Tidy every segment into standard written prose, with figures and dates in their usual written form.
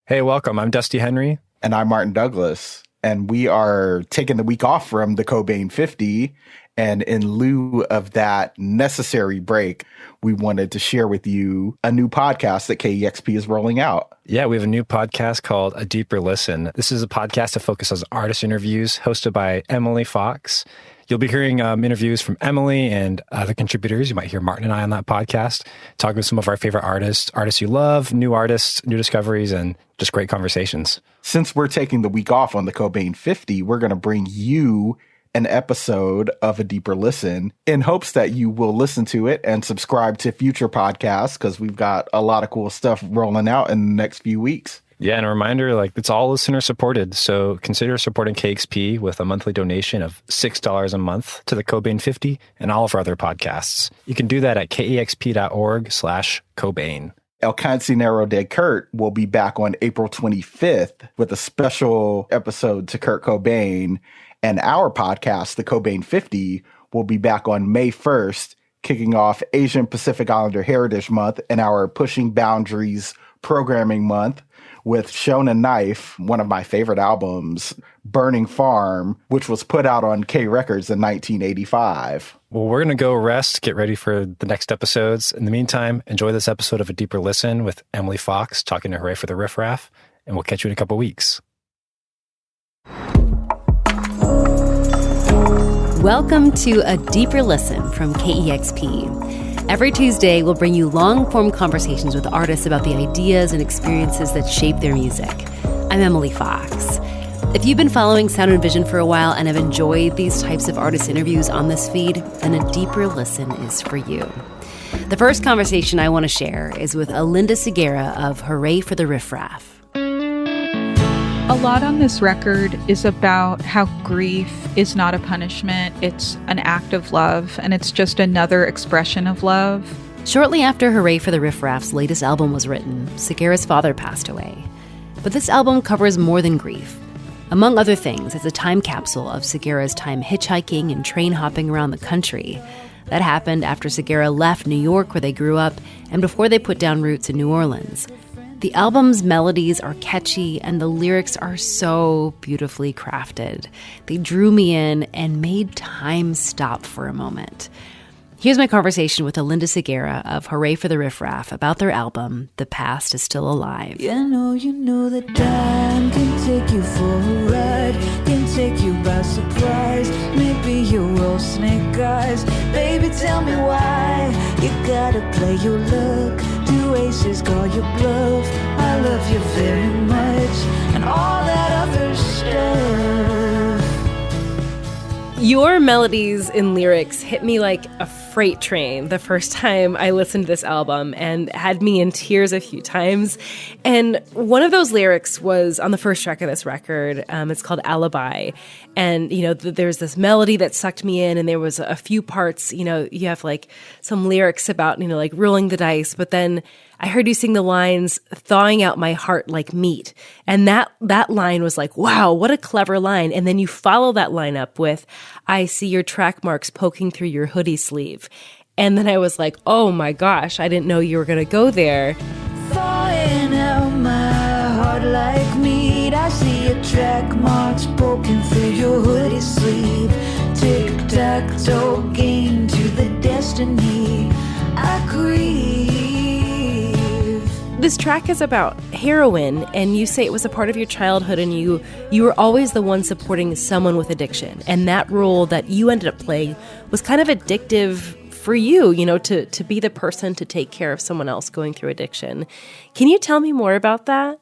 Hey, welcome. I'm Dusty Henry. And I'm Martin Douglas. And we are taking the week off from the Cobain 50. And in lieu of that necessary break, we wanted to share with you a new podcast that KEXP is rolling out. Yeah, we have a new podcast called A Deeper Listen. This is a podcast that focuses on artist interviews hosted by Emily Fox. You'll be hearing interviews from Emily and other contributors. You might hear Martin and I on that podcast, talking with some of our favorite artists you love, new artists, new discoveries, and just great conversations. Since we're taking the week off on the Cobain 50, we're going to bring you an episode of A Deeper Listen in hopes that you will listen to it and subscribe to future podcasts because we've got a lot of cool stuff rolling out in the next few weeks. Yeah, and a reminder, it's all listener supported. So consider supporting KEXP with a monthly donation of $6 a month to the Cobain 50 and all of our other podcasts. You can do that at kexp.org/Cobain. El Cancinero de Kurt will be back on April 25th with a special episode to Kurt Cobain. And our podcast, the Cobain 50, will be back on May 1st, kicking off Asian Pacific Islander Heritage Month and our Pushing Boundaries Programming Month with Shonen Knife, one of my favorite albums, Burning Farm, which was put out on K Records in 1985. Well, we're going to go rest, get ready for the next episodes. In the meantime, enjoy this episode of A Deeper Listen with Emily Fox talking to Hooray for the Riff Raff, and we'll catch you in a couple weeks. Welcome to A Deeper Listen from KEXP. Every Tuesday, we'll bring you long-form conversations with artists about the ideas and experiences that shape their music. I'm Emily Fox. If you've been following Sound and Vision for a while and have enjoyed these types of artist interviews on this feed, then A Deeper Listen is for you. The first conversation I want to share is with Alinda Segura of Hooray for the Riff Raff. A lot on this record is about how grief is not a punishment, it's an act of love, and it's just another expression of love. Shortly after Hooray for the Riff Raff's latest album was written, Segura's father passed away. But this album covers more than grief. Among other things, it's a time capsule of Segura's time hitchhiking and train hopping around the country. That happened after Segura left New York, where they grew up, and before they put down roots in New Orleans. The album's melodies are catchy and the lyrics are so beautifully crafted. They drew me in and made time stop for a moment. Here's my conversation with Alinda Segura of Hooray for the Riff Raff about their album, The Past is Still Alive. You know that time can take you for a ride, can take you by surprise. Maybe you're all snake eyes. Baby, tell me why you gotta play your luck. Two aces call your bluff. I love you very much, and all that other stuff. Your melodies and lyrics hit me like a freight train the first time I listened to this album and had me in tears a few times. And one of those lyrics was on the first track of this record. It's called Alibi. And, there's this melody that sucked me in, and there was a few parts, you have some lyrics about, rolling the dice, but then I heard you sing the lines, thawing out my heart like meat. And that line was like, wow, what a clever line. And then you follow that line up with, I see your track marks poking through your hoodie sleeve. And then I was like, oh my gosh, I didn't know you were going to go there. Thawing out my heart like meat. I see your track marks poking through your hoodie sleeve. Tic-tac-toe game to the destiny. I grieve. This track is about heroin, and you say it was a part of your childhood, and you were always the one supporting someone with addiction. And that role that you ended up playing was kind of addictive for you, to be the person to take care of someone else going through addiction. Can you tell me more about that?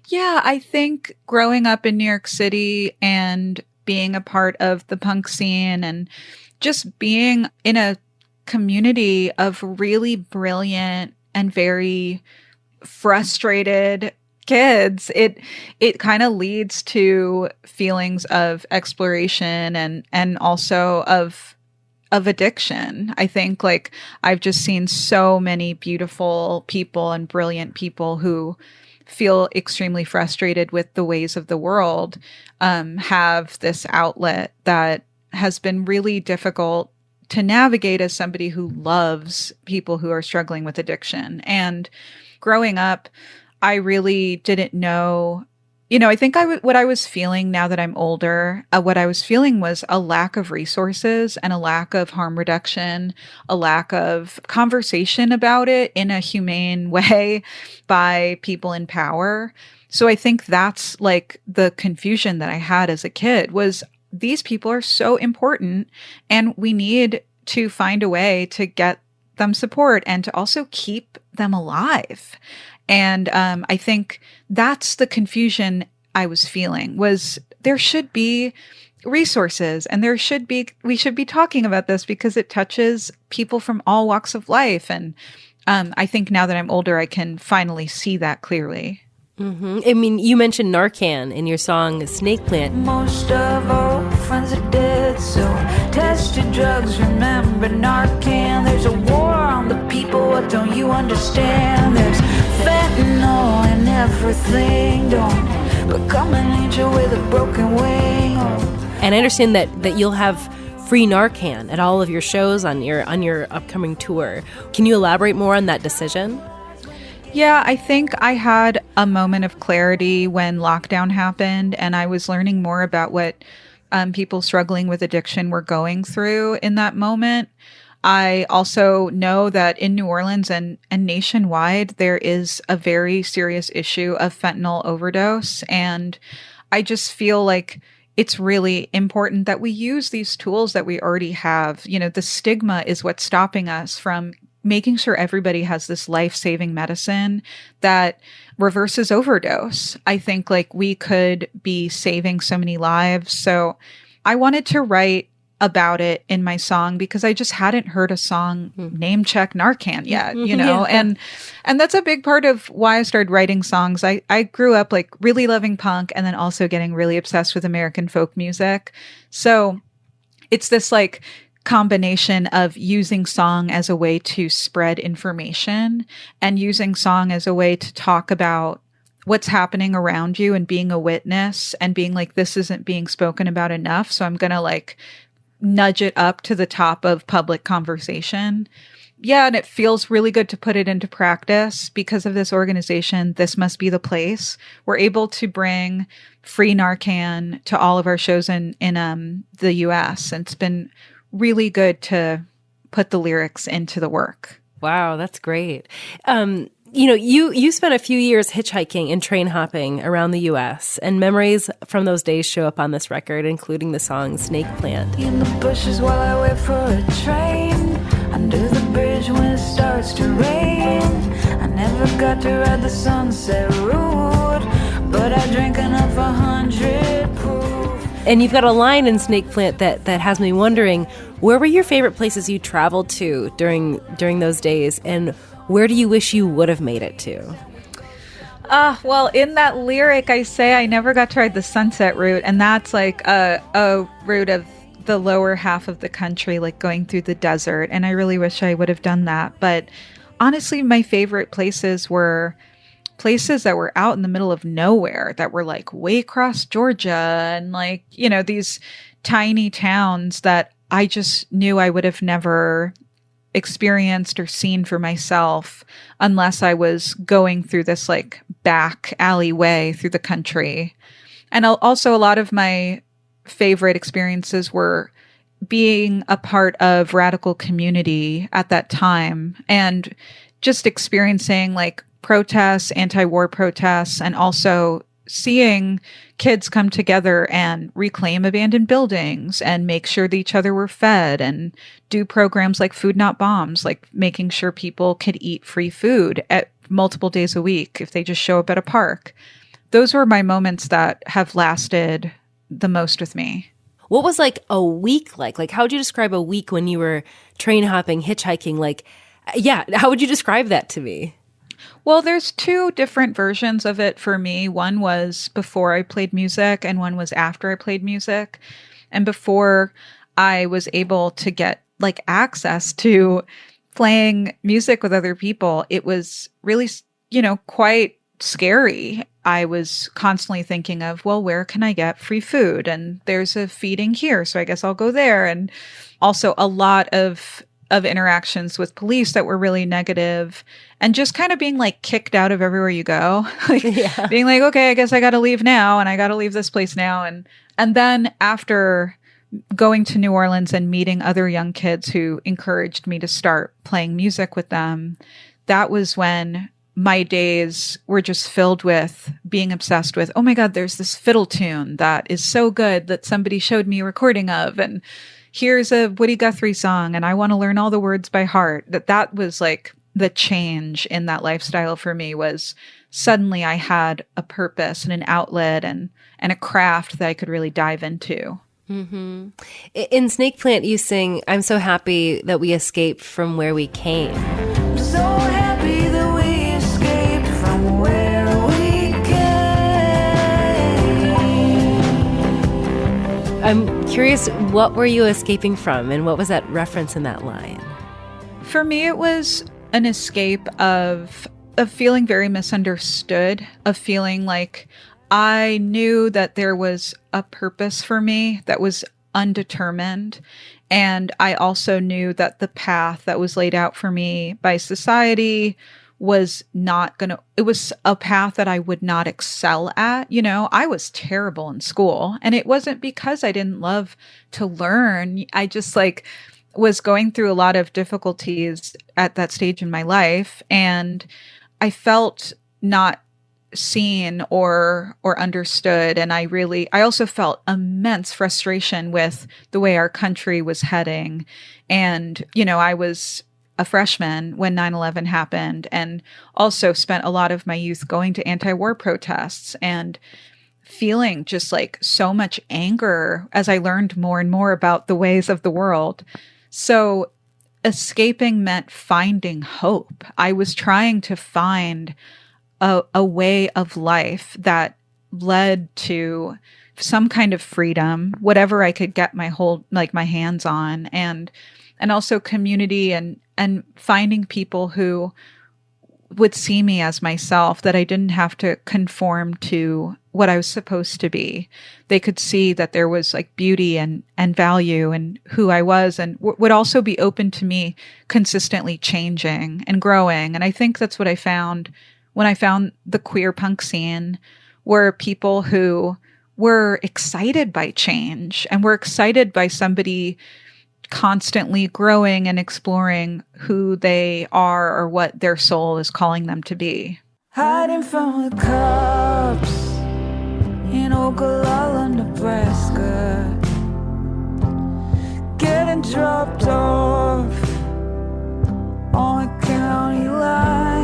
Yeah, I think growing up in New York City and being a part of the punk scene and just being in a community of really brilliant and very frustrated kids, it kind of leads to feelings of exploration and also of addiction. I think I've just seen so many beautiful people and brilliant people who feel extremely frustrated with the ways of the world, have this outlet that has been really difficult to navigate as somebody who loves people who are struggling with addiction. And growing up, I really didn't know. I think what I was feeling now that I'm older, what I was feeling was a lack of resources and a lack of harm reduction, a lack of conversation about it in a humane way by people in power. So I think that's like the confusion that I had as a kid was these people are so important and we need to find a way to get them support and to also keep them alive. And I think that's the confusion I was feeling was there should be resources and we should be talking about this because it touches people from all walks of life. And I think now that I'm older, I can finally see that clearly. Mm-hmm. I mean, you mentioned Narcan in your song Snake Plant. Most of our old friends are dead, so test your drugs, remember Narcan. There's a war on the people, what don't you understand? There's fentanyl and everything. Don't become an angel with a broken wing. And I understand that you'll have free Narcan at all of your shows on your upcoming tour. Can you elaborate more on that decision? Yeah, I think I had a moment of clarity when lockdown happened and I was learning more about what people struggling with addiction were going through in that moment. I also know that in New Orleans and nationwide, there is a very serious issue of fentanyl overdose. And I just feel like it's really important that we use these tools that we already have. The stigma is what's stopping us from making sure everybody has this life-saving medicine that reverses overdose. I think like we could be saving so many lives. So I wanted to write about it in my song because I just hadn't heard a song name check Narcan yet, Yeah. And that's a big part of why I started writing songs. I grew up like really loving punk and then also getting really obsessed with American folk music. So it's this like combination of using song as a way to spread information and using song as a way to talk about what's happening around you and being a witness and being like, this isn't being spoken about enough. So I'm going to like nudge it up to the top of public conversation. Yeah. And it feels really good to put it into practice because of this organization. This must be the place. We're able to bring free Narcan to all of our shows in the US. And it's been really good to put the lyrics into the work. Wow, that's great. You spent a few years hitchhiking and train hopping around the U.S., and memories from those days show up on this record, including the song Snake Plant. In the bushes while I wait for a train, under the bridge when it starts to rain. I never got to ride the Sunset Route, but I drank enough 100 proof. And you've got a line in Snake Plant that has me wondering, where were your favorite places you traveled to during those days, and where do you wish you would have made it to? Well, in that lyric, I say I never got to ride the Sunset Route, and that's like a route of the lower half of the country, like going through the desert, and I really wish I would have done that. But honestly, my favorite places were places that were out in the middle of nowhere, that were like Waycross, Georgia, and like, these tiny towns that I just knew I would have never experienced or seen for myself unless I was going through this like back alleyway through the country. And also a lot of my favorite experiences were being a part of radical community at that time and just experiencing like protests, anti-war protests, and also seeing kids come together and reclaim abandoned buildings and make sure that each other were fed and do programs like Food Not Bombs, like making sure people could eat free food at multiple days a week if they just show up at a park. Those were my moments that have lasted the most with me. What was like a week like? Like, how would you describe a week when you were train hopping, hitchhiking? Like, yeah, how would you describe that to me? Well, there's two different versions of it for me. One was before I played music and one was after I played music. And before I was able to get like access to playing music with other people, it was really, quite scary. I was constantly thinking of, well, where can I get free food? And there's a feeding here, so I guess I'll go there. And also a lot of of interactions with police that were really negative, and just kind of being like kicked out of everywhere you go. Like being like, okay, I guess I got to leave now, and I got to leave this place now. And then after going to New Orleans and meeting other young kids who encouraged me to start playing music with them, that was when my days were just filled with being obsessed with, oh my God, there's this fiddle tune that is so good that somebody showed me a recording of. And here's a Woody Guthrie song, and I want to learn all the words by heart. That was like the change in that lifestyle for me. Was suddenly I had a purpose and an outlet and a craft that I could really dive into. Mm-hmm. In Snake Plant, you sing, I'm so happy that we escaped from where we came. I'm so happy that we escaped from where we came. I'm curious, what were you escaping from, and what was that reference in that line? For me, it was an escape of feeling very misunderstood, of feeling like I knew that there was a purpose for me that was undetermined. And I also knew that the path that was laid out for me by society was not going to, it was a path that I would not excel at. You know, I was terrible in school, and it wasn't because I didn't love to learn. I just like was going through a lot of difficulties at that stage in my life. And I felt not seen or understood. And I also felt immense frustration with the way our country was heading. And, you know, I was a freshman when 9/11 happened, and also spent a lot of my youth going to anti-war protests and feeling just like so much anger as I learned more and more about the ways of the world. So escaping meant finding hope. I was trying to find a way of life that led to some kind of freedom, whatever I could get my hands on, and also community and finding people who would see me as myself, that I didn't have to conform to what I was supposed to be. They could see that there was like beauty and value in who I was, and would also be open to me consistently changing and growing. And I think that's what I found when I found the queer punk scene, were people who were excited by change and were excited by somebody constantly growing and exploring who they are or what their soul is calling them to be. Hiding from the cops in Oglala, Nebraska, getting dropped off on a county line.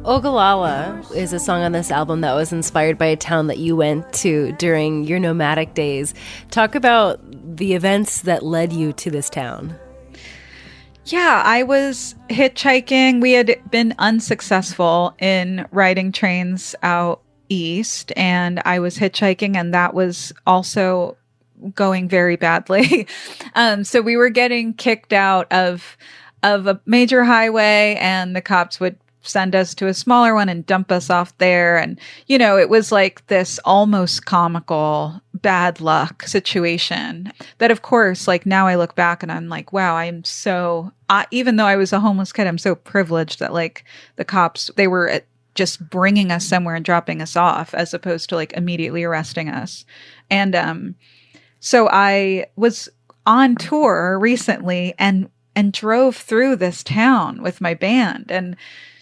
Ogallala is a song on this album that was inspired by a town that you went to during your nomadic days. Talk about the events that led you to this town. Yeah, I was hitchhiking. We had been unsuccessful in riding trains out east, and I was hitchhiking, and that was also going very badly. So we were getting kicked out of a major highway, and the cops would send us to a smaller one and dump us off there. And, you know, it was like this almost comical bad luck situation that, of course, like now I look back and I'm like, wow, I'm so, even though I was a homeless kid, I'm so privileged that like the cops, they were just bringing us somewhere and dropping us off as opposed to like immediately arresting us. And so I was on tour recently and drove through this town with my band, and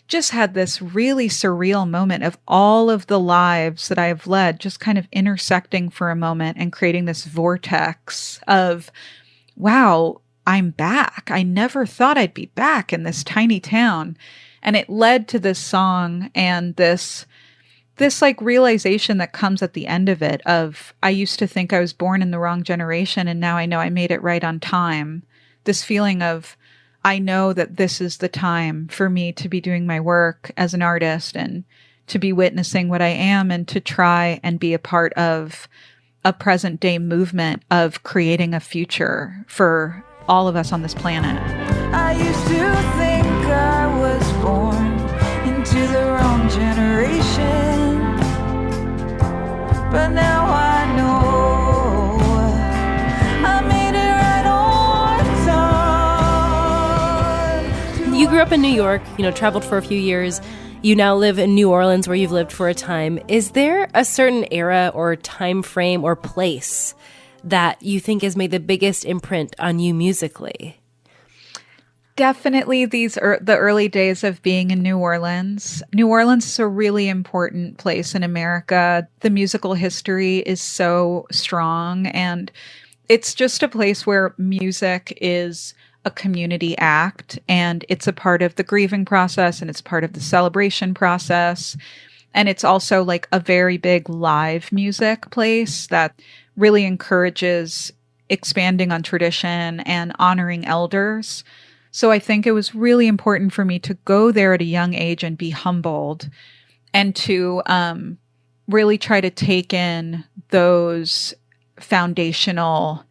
just had this really surreal moment of all of the lives that I have led just kind of intersecting for a moment and creating this vortex of, wow, I'm back. I never thought I'd be back in this tiny town. And it led to this song and this like realization that comes at the end of it of, I used to think I was born in the wrong generation, and now I know I made it right on time. This feeling of, I know that this is the time for me to be doing my work as an artist and to be witnessing what I am, and to try and be a part of a present day movement of creating a future for all of us on this planet. I used to think I was born into the wrong generation, but now I know I made it right on time. grew up in New York, traveled for a few years. You now live in New Orleans, where you've lived for a time. Is there a certain era or time frame or place that you think has made the biggest imprint on you musically? Definitely these are the early days of being in New Orleans. New Orleans is a really important place in America. The musical history is so strong, and it's just a place where music is a community act, and it's a part of the grieving process, and it's part of the celebration process. And it's also like a very big live music place that really encourages expanding on tradition and honoring elders. So I think it was really important for me to go there at a young age and be humbled, and to really try to take in those foundational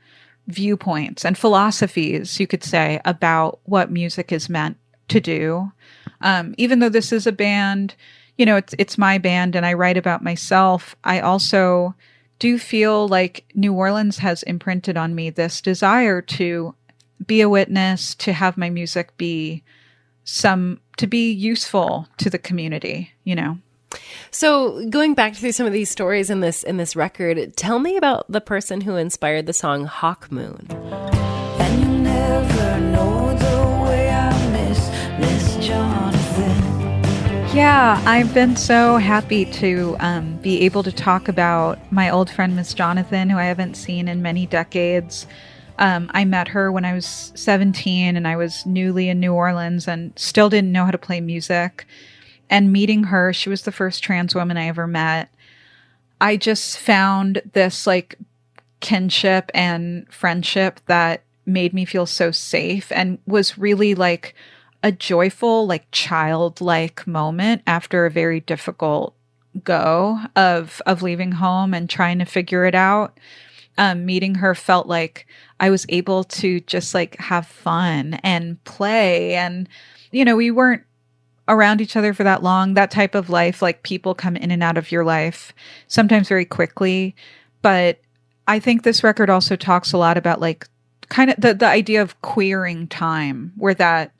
viewpoints and philosophies, you could say, about what music is meant to do. Even though this is a band, it's my band and I write about myself, I also do feel like New Orleans has imprinted on me this desire to be a witness, to have my music be to be useful to the community, So going back through some of these stories in this record, tell me about the person who inspired the song Hawk Moon. And you never know the way I miss Jonathan. Yeah, I've been so happy to be able to talk about my old friend, Miss Jonathan, who I haven't seen in many decades. I met her when I was 17 and I was newly in New Orleans and still didn't know how to play music. And meeting her, she was the first trans woman I ever met. I just found this like kinship and friendship that made me feel so safe, and was really like a joyful, like childlike moment after a very difficult go of leaving home and trying to figure it out. Meeting her felt like I was able to just like have fun and play. And, we weren't around each other for that long. That type of life, like people come in and out of your life, sometimes very quickly. But I think this record also talks a lot about like kind of the idea of queering time, where that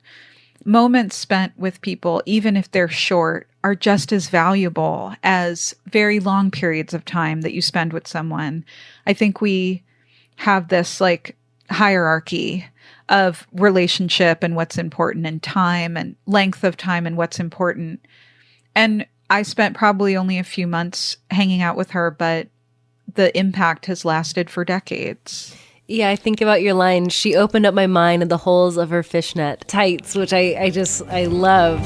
moments spent with people, even if they're short, are just as valuable as very long periods of time that you spend with someone. I think we have this like hierarchy of relationship and what's important, and time and length of time and what's important. And I spent probably only a few months hanging out with her, but the impact has lasted for decades. Yeah, I think about your line, she opened up my mind in the holes of her fishnet tights, which I love.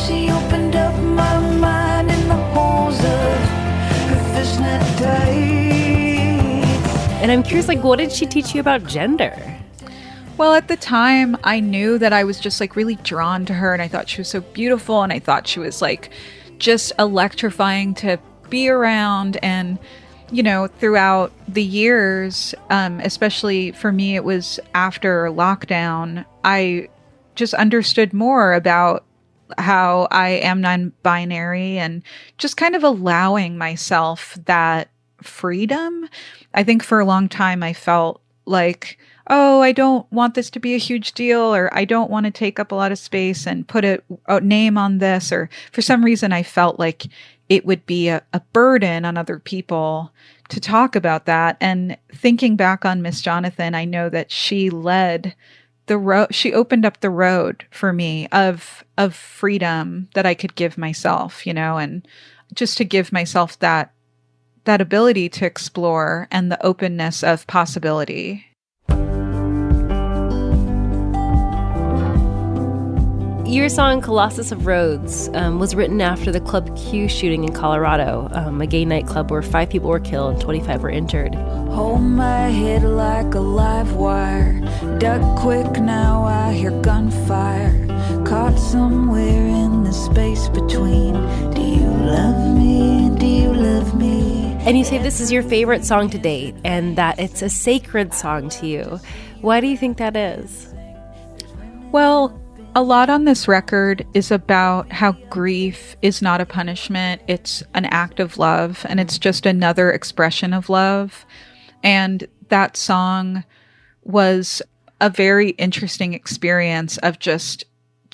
She opened up my mind in the holes of her fishnet tights. And I'm curious, like, what did she teach you about gender? Well, at the time, I knew that I was just like really drawn to her, and I thought she was so beautiful, and I thought she was like just electrifying to be around. And, throughout the years, especially for me, it was after lockdown, I just understood more about how I am non-binary and just kind of allowing myself that freedom. I think for a long time I felt like, oh, I don't want this to be a huge deal, or I don't want to take up a lot of space and put a name on this, or for some reason I felt like it would be a burden on other people to talk about that. And thinking back on Miss Jonathan, I know that she led the road. She opened up the road for me of freedom that I could give myself, and just to give myself that ability to explore and the openness of possibility. Your song Colossus of Rhodes was written after the Club Q shooting in Colorado, a gay nightclub where 5 people were killed and 25 were injured. Hold my head like a live wire. Duck quick, now I hear gunfire. Caught somewhere in the space between. Do you love me? Do you love me? And you say this is your favorite song to date, and that it's a sacred song to you. Why do you think that is? Well, a lot on this record is about how grief is not a punishment. It's an act of love, and it's just another expression of love. And that song was a very interesting experience of just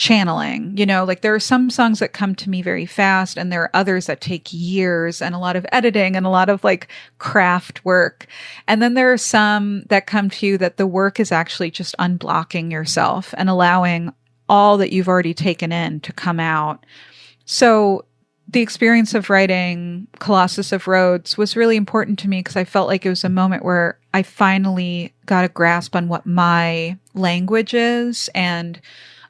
channeling. You know, like there are some songs that come to me very fast, and there are others that take years and a lot of editing and a lot of like craft work. And then there are some that come to you that the work is actually just unblocking yourself and allowing all that you've already taken in to come out. So the experience of writing Colossus of Rhodes was really important to me because I felt like it was a moment where I finally got a grasp on what my language is. And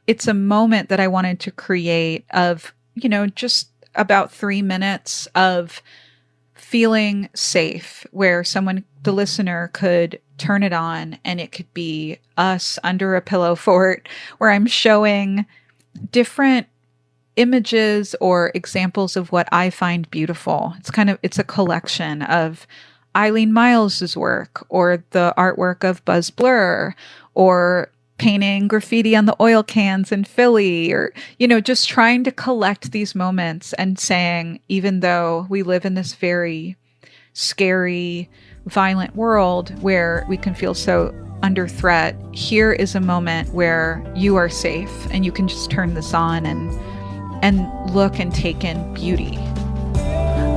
it's a moment that I wanted to create of, you know, just about 3 minutes of feeling safe, where someone, the listener, could turn it on and it could be us under a pillow fort, where I'm showing different images or examples of what I find beautiful. It's a collection of Eileen Miles's work, or the artwork of Buzz Blur, or painting graffiti on the oil cans in Philly, or, you know, just trying to collect these moments and saying, even though we live in this very scary, violent world where we can feel so under threat, here is a moment where you are safe and you can just turn this on and look and take in beauty.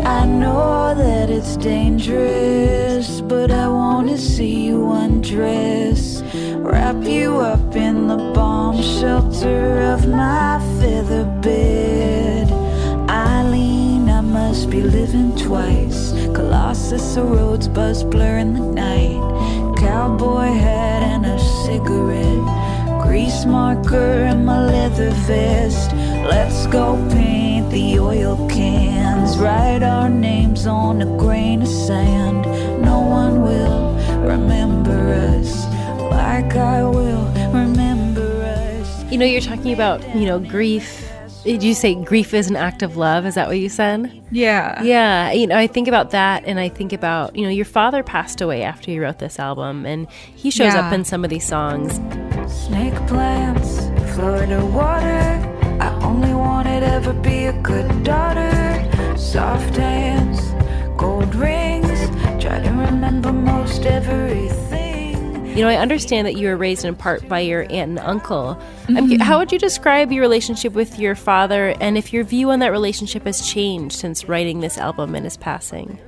I know that it's dangerous, but I want to see you undress. Wrap you up in the bomb shelter of my feather bed. Eileen, I must be living twice. Colossus of Rhodes, Buzz Blur in the night. Cowboy hat and a cigarette. Grease marker in my leather vest. Let's go paint the oil cans. Write our names on a grain of sand. No one will remember us like I will remember us. You know, you're talking about, you know, grief. Did you say grief is an act of love? Is that what you said? Yeah. Yeah. You know, I think about that, and I think about, you know, your father passed away after you wrote this album, and he shows up in some of these songs. Snake plants, Florida water. I only wanted to ever be a good daughter. Soft hands, gold rings. Try to remember most everything. You know, I understand that you were raised in part by your aunt and uncle. How would you describe your relationship with your father, and if your view on that relationship has changed since writing this album and his passing?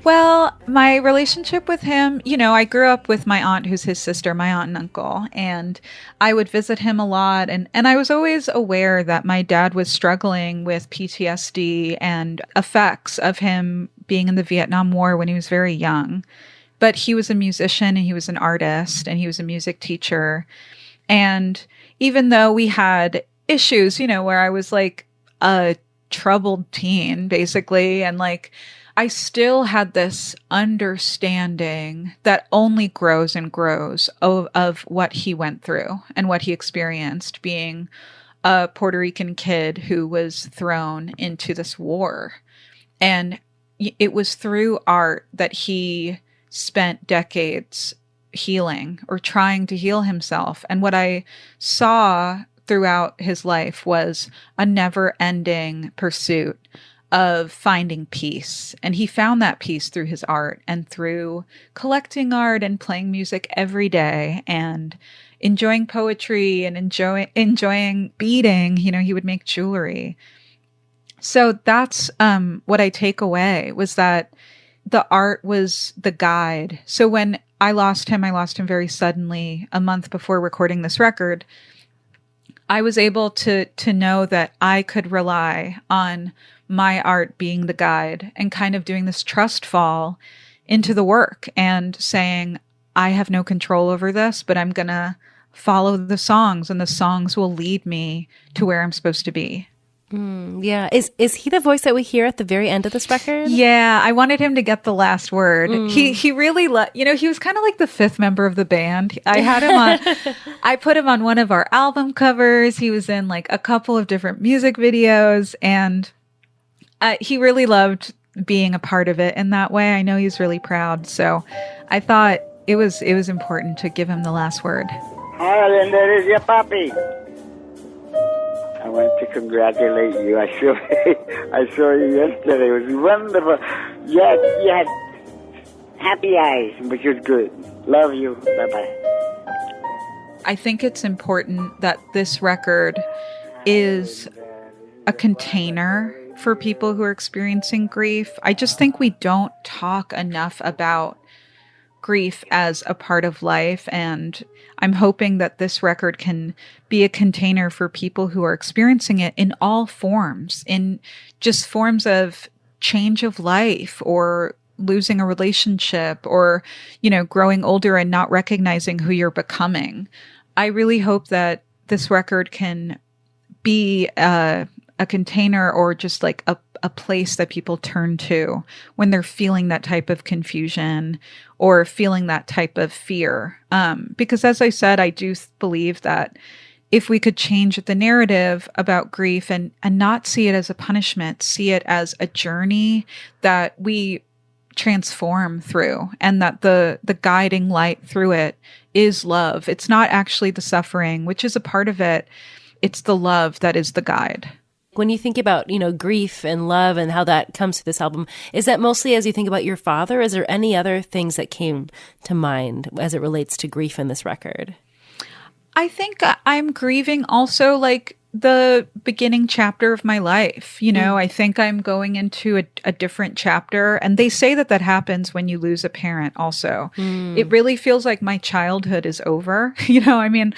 Well, my relationship with him, you know, I grew up with my aunt, who's his sister, my aunt and uncle, and I would visit him a lot. And I was always aware that my dad was struggling with PTSD and effects of him being in the Vietnam War when he was very young. But he was a musician, and he was an artist, and he was a music teacher. And even though we had issues, you know, where I was like a troubled teen, basically, and like, I still had this understanding that only grows and grows of what he went through and what he experienced, being a Puerto Rican kid who was thrown into this war. And it was through art that he spent decades healing or trying to heal himself. And what I saw throughout his life was a never-ending pursuit of finding peace. And he found that peace through his art and through collecting art and playing music every day and enjoying poetry and enjoying beading. You know, he would make jewelry. So that's what I take away, was that the art was the guide. So when I lost him very suddenly, a month before recording this record. I was able to know that I could rely on my art being the guide and kind of doing this trust fall into the work and saying, I have no control over this, but I'm going to follow the songs, and the songs will lead me to where I'm supposed to be. Yeah. Is he the voice that we hear at the very end of this record? Yeah. I wanted him to get the last word. He really, he was kind of like the fifth member of the band. I had him on, I put him on one of our album covers. He was in like a couple of different music videos, and he really loved being a part of it in that way. I know he's really proud. So I thought it was important to give him the last word. Hi, Linda, it is your puppy. I want to congratulate you. I saw you yesterday. It was wonderful. You had happy eyes, which was good. Love you. Bye-bye. I think it's important that this record is a container for people who are experiencing grief. I just think we don't talk enough about grief as a part of life, and I'm hoping that this record can be a container for people who are experiencing it in all forms, in just forms of change of life or losing a relationship or, growing older and not recognizing who you're becoming. I really hope that this record can be a container or just like a place that people turn to when they're feeling that type of confusion or feeling that type of fear. Because as I said, I do believe that if we could change the narrative about grief and not see it as a punishment, see it as a journey that we transform through, and that the guiding light through it is love. It's not actually the suffering, which is a part of it. It's the love that is the guide. When you think about, grief and love and how that comes to this album, is that mostly as you think about your father? Is there any other things that came to mind as it relates to grief in this record? I think I'm grieving also like the beginning chapter of my life. I think I'm going into a different chapter. And they say that happens when you lose a parent also. It really feels like my childhood is over, and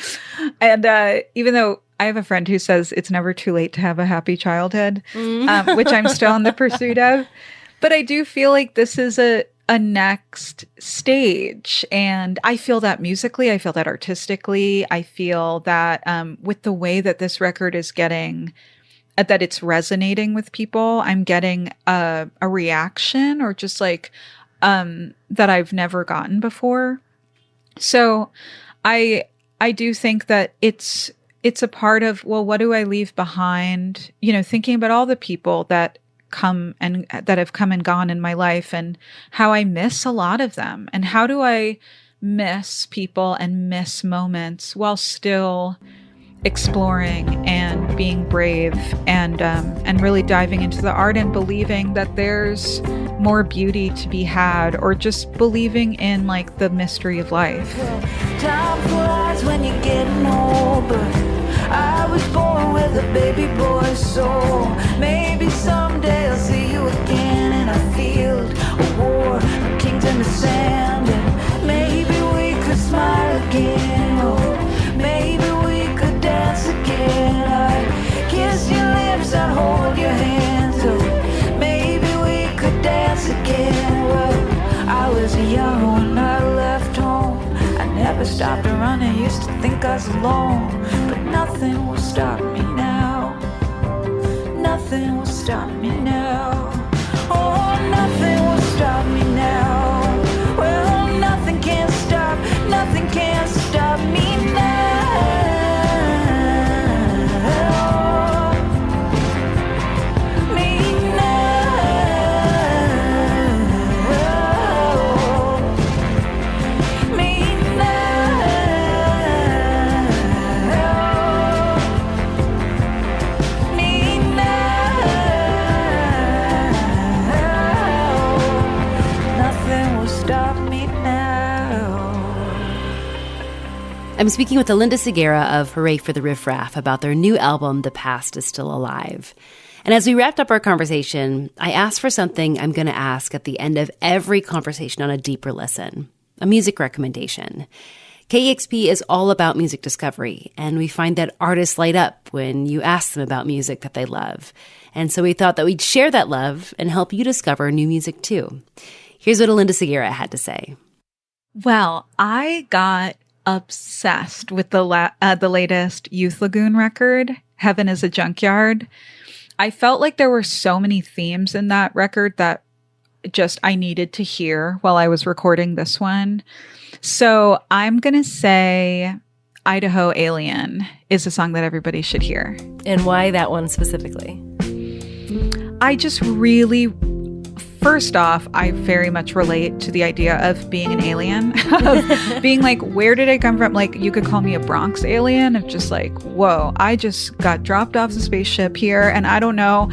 even though I have a friend who says it's never too late to have a happy childhood, which I'm still in the pursuit of. But I do feel like this is a next stage. And I feel that musically, I feel that artistically, I feel that with the way that this record is getting, that it's resonating with people, I'm getting a reaction or just like that I've never gotten before. So I do think that it's a part of, well, what do I leave behind? Thinking about all the people that have come and gone in my life and how I miss a lot of them. And how do I miss people and miss moments while still exploring and being brave and really diving into the art and believing that there's more beauty to be had, or just believing in like the mystery of life. Time flies when you're getting older. I was born with a baby boy's soul. Maybe someday I'll see you again in a field of war, a kings in the sand, and maybe we could smile again. Oh, maybe we could dance again. I'd kiss your lips and hold your hands. Oh, maybe we could dance again. Well, I was young when I left home. I never stopped running, used to think I was alone. But nothing will stop me now. Nothing will stop me now. Oh, nothing will stop me now. Well, nothing can stop me now. I'm speaking with Linda Segura of Hooray for the Riff Raff about their new album, The Past is Still Alive. And as we wrapped up our conversation, I asked for something I'm going to ask at the end of every conversation on A Deeper Listen, a music recommendation. KEXP is all about music discovery, and we find that artists light up when you ask them about music that they love. And so we thought that we'd share that love and help you discover new music too. Here's what Linda Segura had to say. Well, I got obsessed with the latest Youth Lagoon record, Heaven is a Junkyard. I felt like there were so many themes in that record that just I needed to hear while I was recording this one. So I'm going to say Idaho Alien is a song that everybody should hear. And why that one specifically? I just really first off, I very much relate to the idea of being an alien, of being like, where did I come from? Like, you could call me a Bronx alien, of just like, whoa, I just got dropped off the spaceship here and I don't know,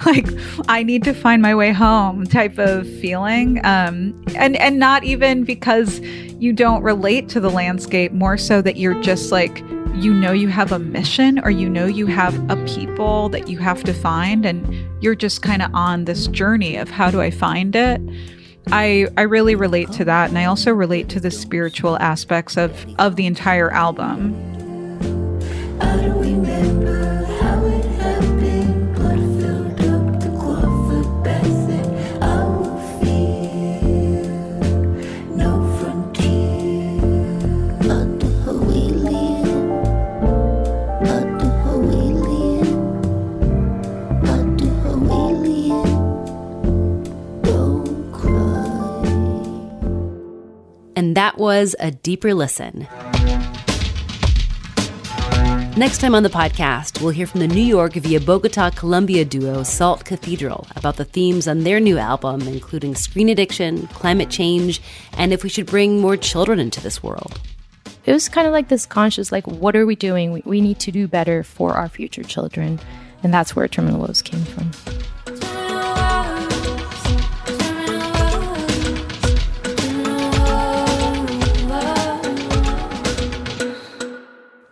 like, I need to find my way home type of feeling. And not even because you don't relate to the landscape, more so that you're just like, you know, you have a mission, or you know, you have a people that you have to find, and you're just kind of on this journey of how do I find it. I really relate to that, and I also relate to the spiritual aspects of the entire album. I don't remember how it happened, but I filled up the closet basin. I will feel no frontier. Under Hawaiian, under Hawaiian, under Hawaiian. Don't cry. And that was A Deeper Listen. Next time on the podcast, we'll hear from the New York via Bogota, Colombia duo Salt Cathedral about the themes on their new album, including screen addiction, climate change, and if we should bring more children into this world. It was kind of like this conscious, like, what are we doing? We need to do better for our future children. And that's where Terminal Lows came from.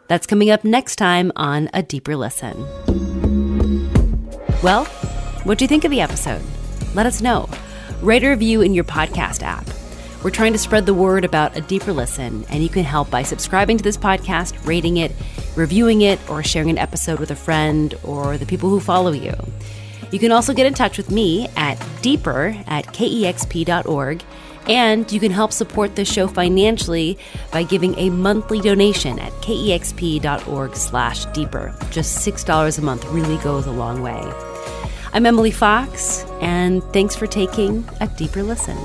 That's coming up next time on A Deeper Listen. Well, what do you think of the episode? Let us know. Rate a review in your podcast app. We're trying to spread the word about A Deeper Listen, and you can help by subscribing to this podcast, rating it, reviewing it, or sharing an episode with a friend or the people who follow you. You can also get in touch with me at deeper@kexp.org. And you can help support this show financially by giving a monthly donation at kexp.org/deeper. Just $6 a month really goes a long way. I'm Emily Fox, and thanks for taking a deeper listen.